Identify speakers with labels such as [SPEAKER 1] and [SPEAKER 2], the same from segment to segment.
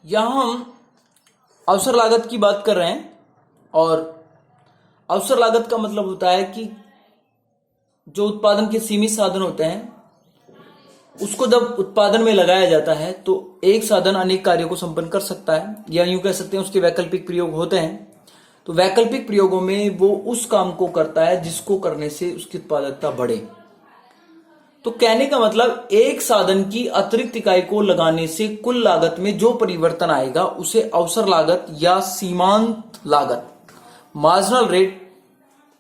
[SPEAKER 1] यहां हम अवसर लागत की बात कर रहे हैं और अवसर लागत का मतलब होता है कि जो उत्पादन के सीमित साधन होते हैं उसको जब उत्पादन में लगाया जाता है तो एक साधन अनेक कार्यों को संपन्न कर सकता है, या यूं कह सकते हैं उसके वैकल्पिक प्रयोग होते हैं। तो वैकल्पिक प्रयोगों में वो उस काम को करता है जिसको करने से उसकी उत्पादकता बढ़े। तो कहने का मतलब एक साधन की अतिरिक्त इकाई को लगाने से कुल लागत में जो परिवर्तन आएगा उसे अवसर लागत या सीमांत लागत, मार्जिनल रेट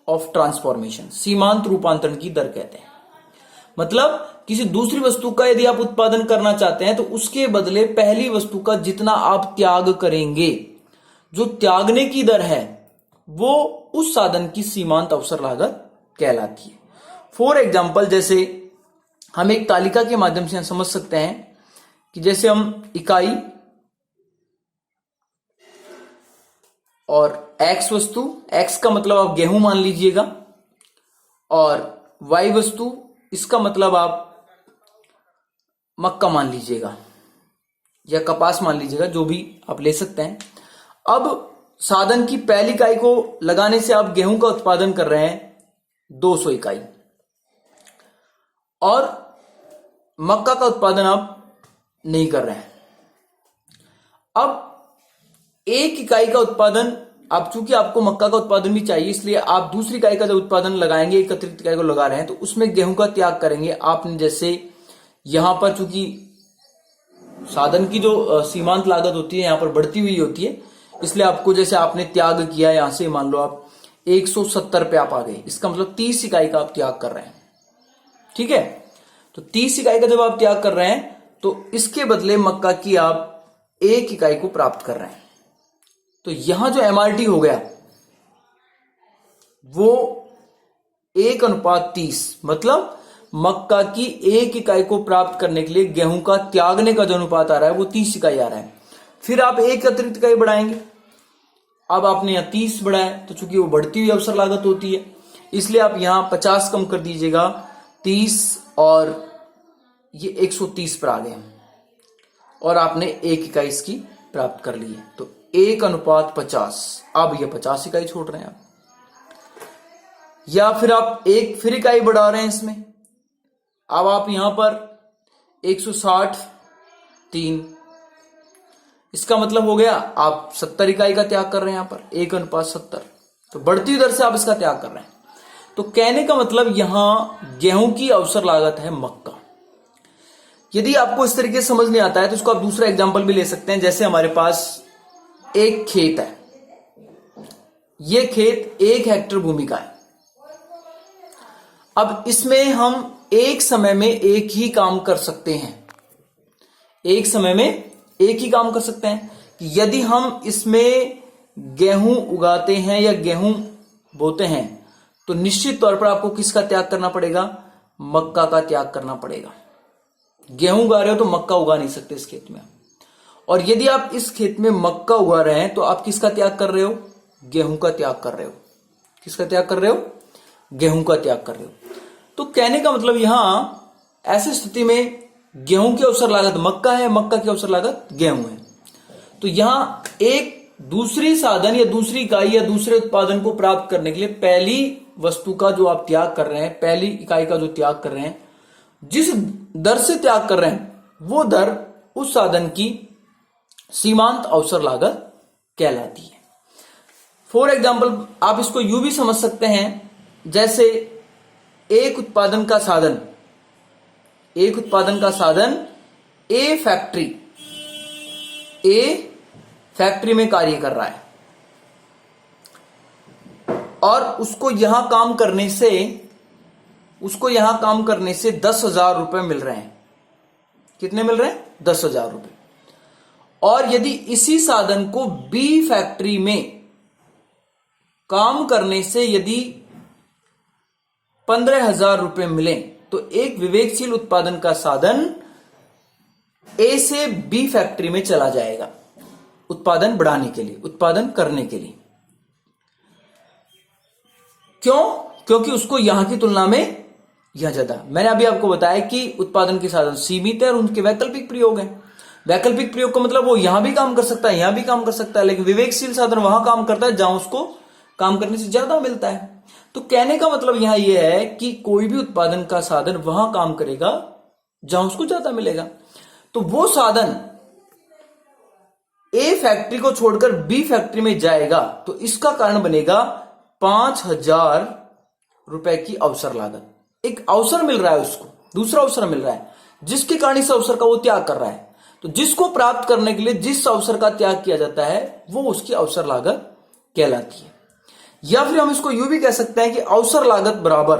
[SPEAKER 1] ऑफ ट्रांसफॉर्मेशन, सीमांत रूपांतरण की दर कहते हैं। मतलब किसी दूसरी वस्तु का यदि आप उत्पादन करना चाहते हैं तो उसके बदले पहली वस्तु का जितना आप त्याग करेंगे, जो त्यागने की दर है वो उस साधन की सीमांत अवसर लागत कहलाती है। फॉर एग्जाम्पल, जैसे हम एक तालिका के माध्यम से समझ सकते हैं कि जैसे हम इकाई और x वस्तु, x का मतलब आप गेहूं मान लीजिएगा, और y वस्तु इसका मतलब आप मक्का मान लीजिएगा या कपास मान लीजिएगा, जो भी आप ले सकते हैं। अब साधन की पहली इकाई को लगाने से आप गेहूं का उत्पादन कर रहे हैं 200 इकाई, और मक्का का उत्पादन आप नहीं कर रहे हैं। अब एक इकाई का उत्पादन, आप चूंकि आपको मक्का का उत्पादन भी चाहिए इसलिए आप दूसरी इकाई का जब उत्पादन लगाएंगे, एक अतिरिक्त इकाई को लगा रहे हैं, तो उसमें गेहूं का त्याग करेंगे। आपने जैसे यहां पर चूंकि साधन की जो सीमांत लागत होती है यहां पर बढ़ती हुई होती है, इसलिए आपको जैसे आपने त्याग किया, यहां से मान लो आप 170 पे आप आ गए, इसका मतलब 30 इकाई का आप त्याग कर रहे हैं। ठीक है, तो 30 इकाई का जब आप त्याग कर रहे हैं तो इसके बदले मक्का की आप एक इकाई को प्राप्त कर रहे हैं। तो यहां जो एमआरटी हो गया वो 1:30, मतलब मक्का की एक इकाई को प्राप्त करने के लिए गेहूं का त्यागने का जो अनुपात आ रहा है वो 30 इकाई आ रहा है। फिर आप एक अतिरिक्त इकाई बढ़ाएंगे, अब आपने यहां 30 बढ़ाया, तो चूंकि वो बढ़ती हुई अवसर लागत होती है इसलिए आप यहां 50 कम कर दीजिएगा, 30 और ये 130 पर आ गए, और आपने एक इकाई इसकी प्राप्त कर ली है। तो 1:50, अब ये 50 इकाई छोड़ रहे हैं आप, या फिर आप एक फिर इकाई बढ़ा रहे हैं इसमें। अब आप यहां पर 160, 3, इसका मतलब हो गया आप 70 इकाई का त्याग कर रहे हैं यहां पर 1:70, तो बढ़ती दर से आप इसका त्याग कर रहे हैं। तो कहने का मतलब यहां गेहूं की अवसर लागत है मक्का। यदि आपको इस तरीके से समझ नहीं आता है तो इसको आप दूसरा एग्जांपल भी ले सकते हैं। जैसे हमारे पास एक खेत है, यह खेत 1 हेक्टेयर भूमि का है। अब इसमें हम एक समय में एक ही काम कर सकते हैं, एक समय में एक ही काम कर सकते हैं। यदि हम इसमें गेहूं उगाते हैं या गेहूं बोते हैं तो निश्चित तौर पर आपको किसका त्याग करना पड़ेगा? मक्का का त्याग करना पड़ेगा। गेहूं उगा रहे हो तो मक्का उगा नहीं सकते इस खेत में, और यदि आप इस खेत में मक्का उगा रहे हैं तो आप किसका त्याग कर रहे हो? गेहूं का त्याग कर रहे हो। किसका त्याग कर रहे हो? गेहूं का त्याग कर रहे हो। तो कहने का मतलब यहां ऐसी स्थिति में गेहूं की अवसर लागत मक्का है, मक्का की अवसर लागत गेहूं है। तो यहां एक दूसरी साधन या दूसरी इकाई या दूसरे उत्पादन को प्राप्त करने के लिए पहली वस्तु का जो आप त्याग कर रहे हैं, पहली इकाई का जो त्याग कर रहे हैं, जिस दर से त्याग कर रहे हैं वो दर उस साधन की सीमांत अवसर लागत कहलाती है। फॉर एग्जाम्पल, आप इसको यूं भी समझ सकते हैं, जैसे एक उत्पादन का साधन ए फैक्ट्री में कार्य कर रहा है, और उसको यहां काम करने से 10,000 रुपए मिल रहे हैं। कितने मिल रहे हैं? 10,000 रुपए। और यदि इसी साधन को बी फैक्ट्री में काम करने से यदि 15,000 रुपए मिले तो एक विवेकशील उत्पादन का साधन ए से बी फैक्ट्री में चला जाएगा उत्पादन बढ़ाने के लिए, उत्पादन करने के लिए। क्यों? क्योंकि उसको यहां की तुलना में यह ज्यादा। मैंने अभी आपको बताया कि उत्पादन के साधन सीमित है और उनके वैकल्पिक प्रयोग हैं। वैकल्पिक प्रयोग का मतलब वो यहां भी काम कर सकता है, यहां भी काम कर सकता है, लेकिन विवेकशील साधन वहां काम करता है जहां उसको काम करने से ज्यादा मिलता है। तो कहने का मतलब यहां यह है कि कोई भी उत्पादन का साधन वहां काम करेगा जहां उसको ज्यादा मिलेगा। तो वो साधन ए फैक्ट्री को छोड़कर बी फैक्ट्री में जाएगा तो इसका कारण बनेगा 5,000 रुपए की अवसर लागत। एक अवसर मिल रहा है उसको, दूसरा अवसर मिल रहा है, जिसके कारण इस अवसर का वो त्याग कर रहा है। तो जिसको प्राप्त करने के लिए जिस अवसर का त्याग किया जाता है वो उसकी अवसर लागत कहलाती है। या फिर हम इसको यूं भी कह सकते हैं कि अवसर लागत बराबर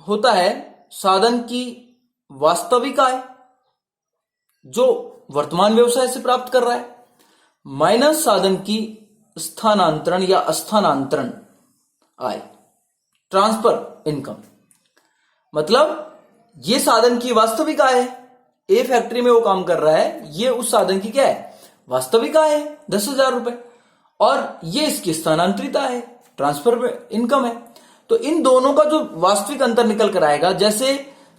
[SPEAKER 1] होता है साधन की वास्तविक आय जो वर्तमान व्यवसाय से प्राप्त कर रहा है माइनस साधन की स्थानांतरण या अस्थानांतरण आय, ट्रांसफर इनकम। मतलब ये साधन की वास्तविक आय है, ए फैक्ट्री में वो काम कर रहा है, ये उस साधन की क्या है, वास्तविक आय है 10,000 रुपए, और ये इसकी स्थानांतरित आय है, ट्रांसफर इनकम है। तो इन दोनों का जो वास्तविक अंतर निकल कर आएगा, जैसे